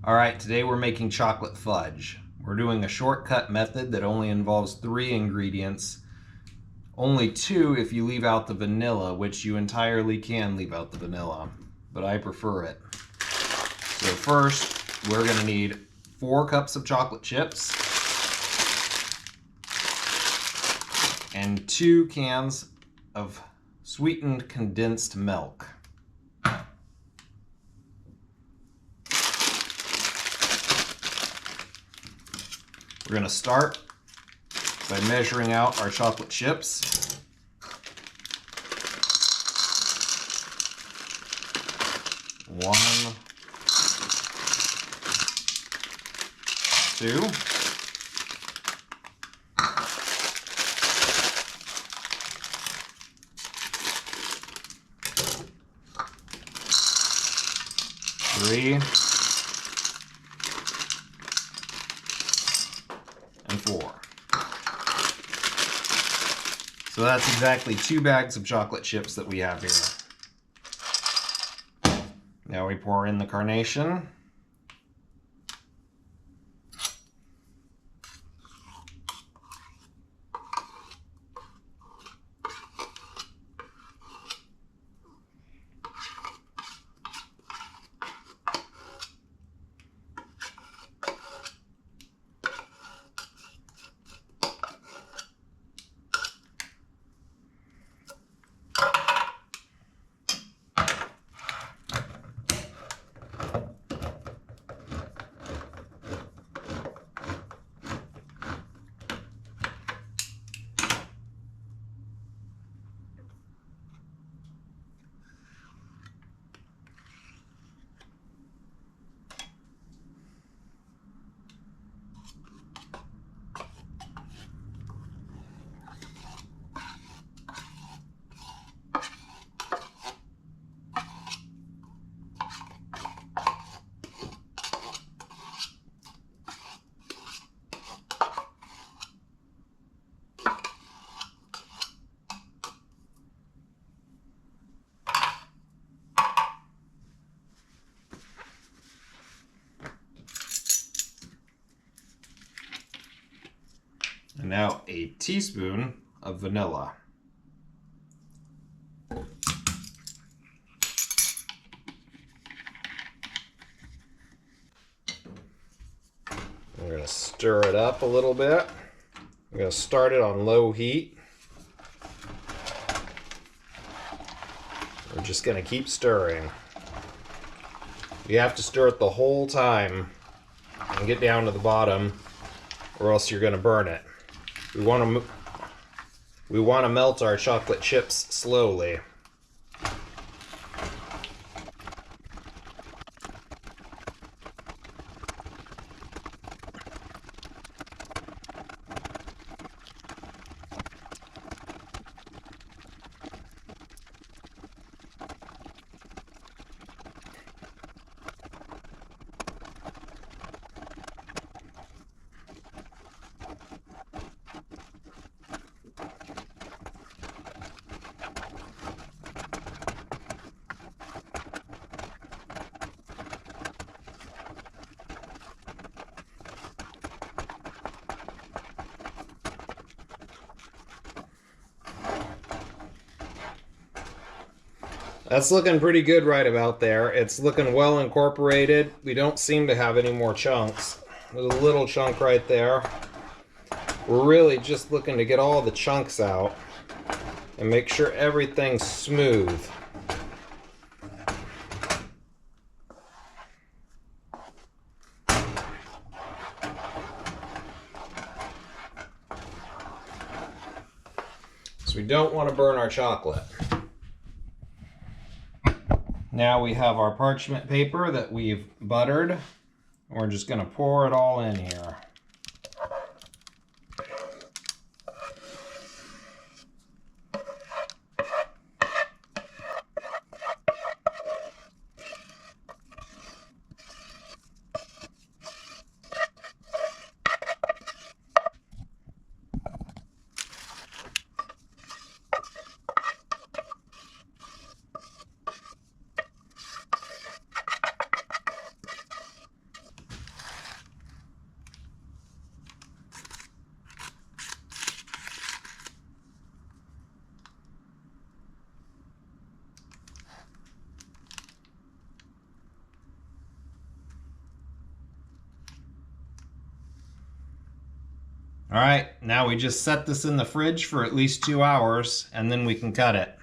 Alright, today we're making chocolate fudge. We're doing a shortcut method that only involves 3 ingredients. Only 2 if you leave out the vanilla, which you entirely can leave out the vanilla, but I prefer it. So first, we're going to need 4 cups of chocolate chips and 2 cans of sweetened condensed milk. We're going to start by measuring out our chocolate chips. One, 2, 3, and 4. So that's exactly 2 bags of chocolate chips that we have here. Now we pour in the carnation. And now a teaspoon of vanilla. We're going to stir it up a little bit. I'm going to start it on low heat. We're just going to keep stirring. You have to stir it the whole time and get down to the bottom, or else you're going to burn it. We want to melt our chocolate chips slowly. That's looking pretty good right about there. It's looking well incorporated. We don't seem to have any more chunks. There's a little chunk right there. We're really just looking to get all the chunks out and make sure everything's smooth. So we don't want to burn our chocolate. Now we have our parchment paper that we've buttered. We're just going to pour it all in here. All right, now we just set this in the fridge for at least 2 hours and then we can cut it.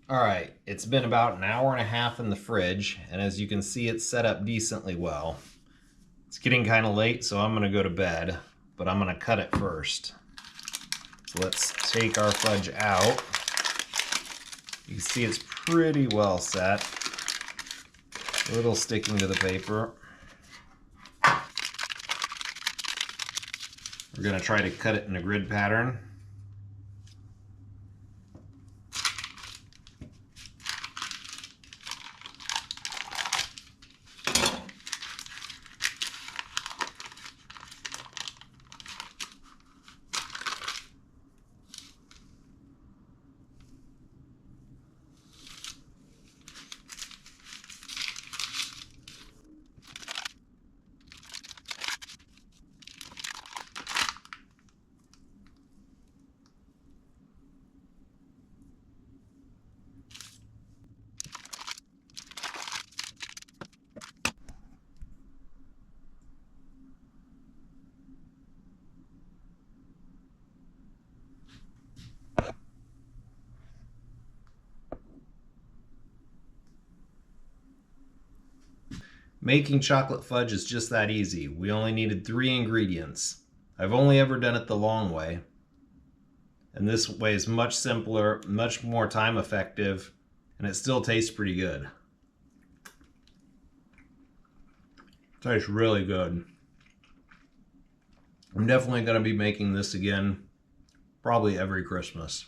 All right, it's been about an hour and a half in the fridge, and as you can see, it's set up decently well. It's getting kind of late, so I'm gonna go to bed, but I'm gonna cut it first. So let's take our fudge out. You can see it's pretty well set. A little sticking to the paper. We're gonna try to cut it in a grid pattern. Making chocolate fudge is just that easy. We only needed 3 ingredients. I've only ever done it the long way. And this way is much simpler, much more time effective, and it still tastes pretty good. Tastes really good. I'm definitely going to be making this again, probably every Christmas.